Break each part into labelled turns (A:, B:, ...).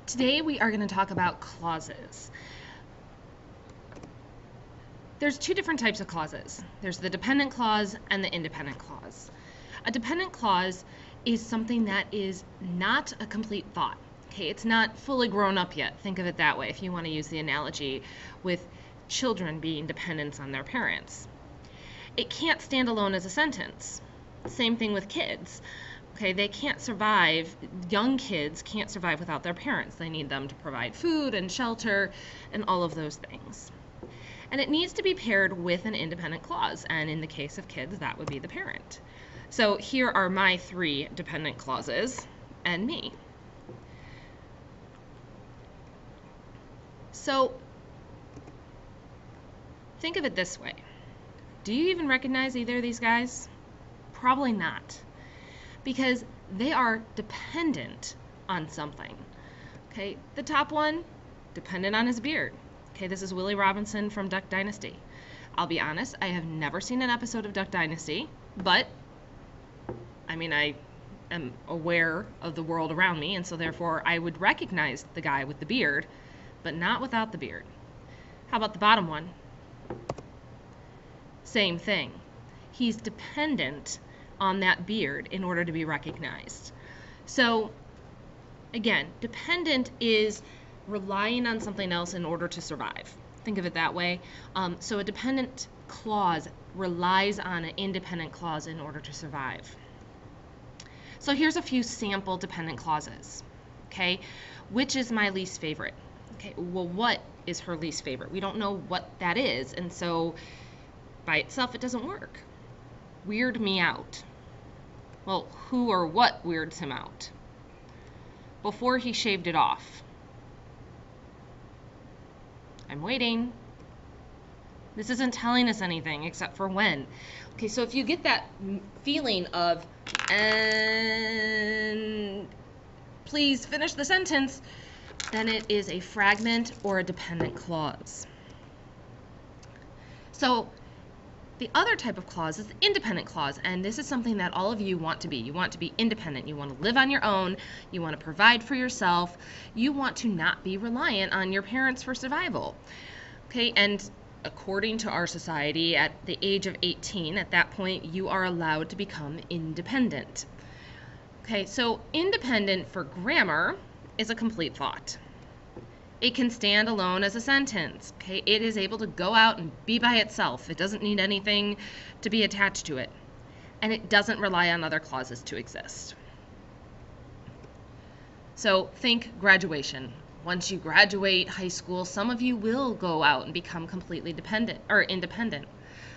A: Today we are going to talk about clauses. There's two different types of clauses. There's the dependent clause and the independent clause. A dependent clause is something that is not a complete thought. Okay, it's not fully grown up yet. Think of it that way if you want to use the analogy with children being dependents on their parents. It can't stand alone as a sentence. Same thing with kids. Okay, they can't survive, young kids can't survive without their parents. They need them to provide food and shelter and all of those things. And it needs to be paired with an independent clause, and in the case of kids, that would be the parent. So here are my three dependent clauses and me. So think of it this way. Do you even recognize either of these guys? Probably not, because they are dependent on something. Okay, the top one, dependent on his beard. Okay, this is Willie Robinson from Duck Dynasty. I'll be honest, I have never seen an episode of Duck Dynasty, but I am aware of the world around me, and so therefore I would recognize the guy with the beard, but not without the beard. How about the bottom one? Same thing. He's dependent on that beard in order to be recognized. So again, dependent is relying on something else in order to survive. Think of it that way. So a dependent clause relies on an independent clause in order to survive. So here's a few sample dependent clauses. Okay, which is my least favorite? Okay, well, what is her least favorite? We don't know what that is, and so by itself it doesn't work. Weird me out. Well, who or what weirds him out? Before he shaved it off. I'm waiting. This isn't telling us anything except for when. Okay, so if you get that feeling of, and please finish the sentence, then it is a fragment or a dependent clause. So the other type of clause is the independent clause, and this is something that all of you want to be. You want to be independent. You want to live on your own. You want to provide for yourself. You want to not be reliant on your parents for survival. Okay, and according to our society, at the age of 18, at that point, you are allowed to become independent. Okay, so independent for grammar is a complete thought. It can stand alone as a sentence. Okay, it is able to go out and be by itself. It doesn't need anything to be attached to it. And it doesn't rely on other clauses to exist. So think graduation. Once you graduate high school, some of you will go out and become completely dependent or independent.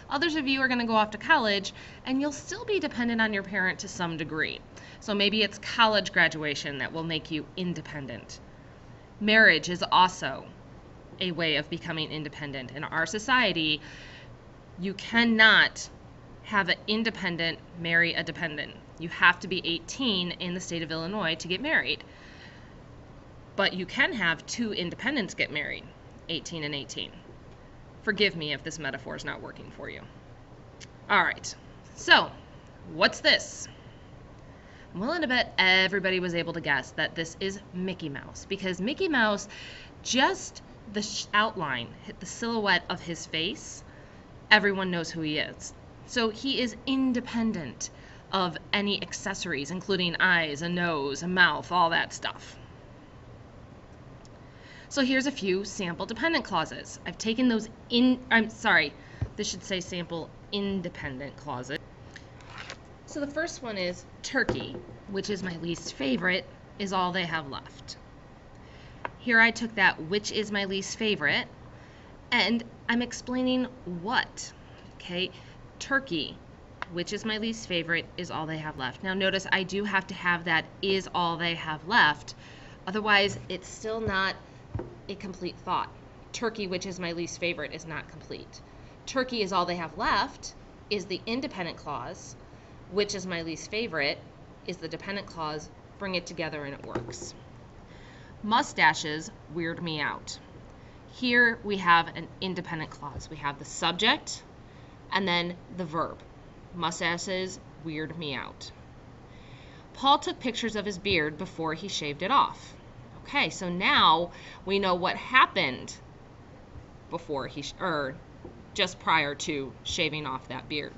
A: Others of you are going to go off to college, and you'll still be dependent on your parent to some degree. So maybe it's college graduation that will make you independent. Marriage is also a way of becoming independent. In our society, you cannot have an independent marry a dependent. You have to be 18 in the state of Illinois to get married. But you can have two independents get married, 18 and 18. Forgive me if this metaphor is not working for you. All right, so what's this? I'm willing to bet everybody was able to guess that this is Mickey Mouse, because Mickey Mouse, just the outline, the silhouette of his face, everyone knows who he is. So he is independent of any accessories, including eyes, a nose, a mouth, all that stuff. So here's a few sample dependent clauses. I've taken those this should say sample independent clauses. So the first one is turkey, which is my least favorite, is all they have left. Here I took that which is my least favorite, and I'm explaining what. Okay, turkey, which is my least favorite, is all they have left. Now notice I do have to have that is all they have left, otherwise it's still not a complete thought. Turkey, which is my least favorite, is not complete. Turkey is all they have left is the independent clause, which is my least favorite is the dependent clause. Bring it together and it works. Mustaches weird me out. Here we have an independent clause. We have the subject and then the verb. Mustaches weird me out. Paul took pictures of his beard before he shaved it off. Okay, so now we know what happened before or just prior to shaving off that beard.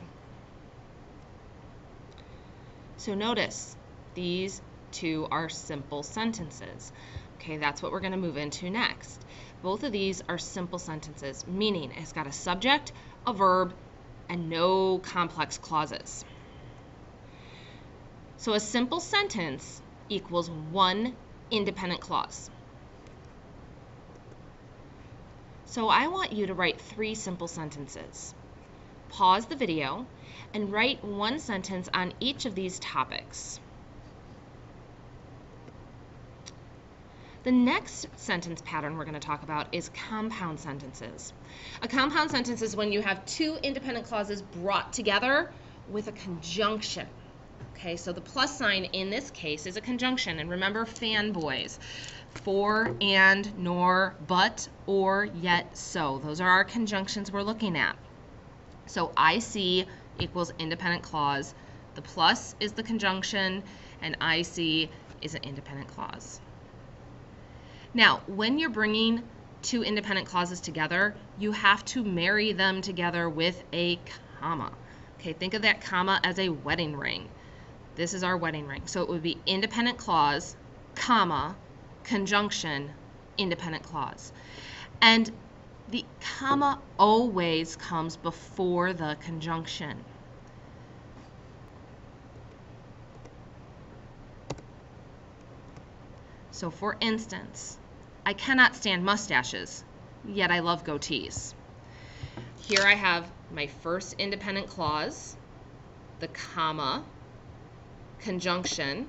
A: So notice these two are simple sentences. Okay, that's what we're going to move into next. Both of these are simple sentences, meaning it's got a subject, a verb, and no complex clauses. So a simple sentence equals one independent clause. So I want you to write 3 simple sentences. Pause the video and write one sentence on each of these topics. The next sentence pattern we're going to talk about is compound sentences. A compound sentence is when you have 2 independent clauses brought together with a conjunction. Okay, so the plus sign in this case is a conjunction. And remember fanboys. For, and, nor, but, or, yet, so. Those are our conjunctions we're looking at. So I see equals independent clause. The plus is the conjunction, and I see is an independent clause. Now, when you're bringing 2 independent clauses together, you have to marry them together with a comma. Okay, think of that comma as a wedding ring. This is our wedding ring. So it would be independent clause, comma, conjunction, independent clause. And the comma always comes before the conjunction. So for instance, I cannot stand mustaches, yet I love goatees. Here I have my first independent clause, the comma, conjunction,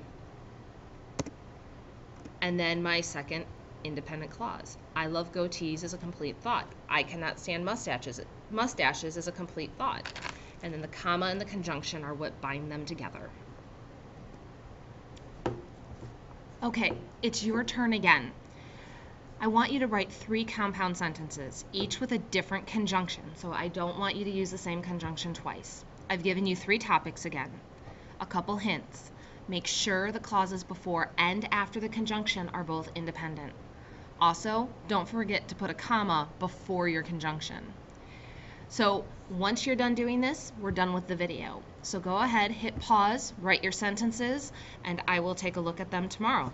A: and then my second independent clause. I love goatees is a complete thought. I cannot stand mustaches is a complete thought. And then the comma and the conjunction are what bind them together. Okay, it's your turn again. I want you to write 3 compound sentences, each with a different conjunction, so I don't want you to use the same conjunction twice. I've given you 3 topics again. A couple hints. Make sure the clauses before and after the conjunction are both independent. Also, don't forget to put a comma before your conjunction. So once you're done doing this, we're done with the video. So go ahead, hit pause, write your sentences, and I will take a look at them tomorrow.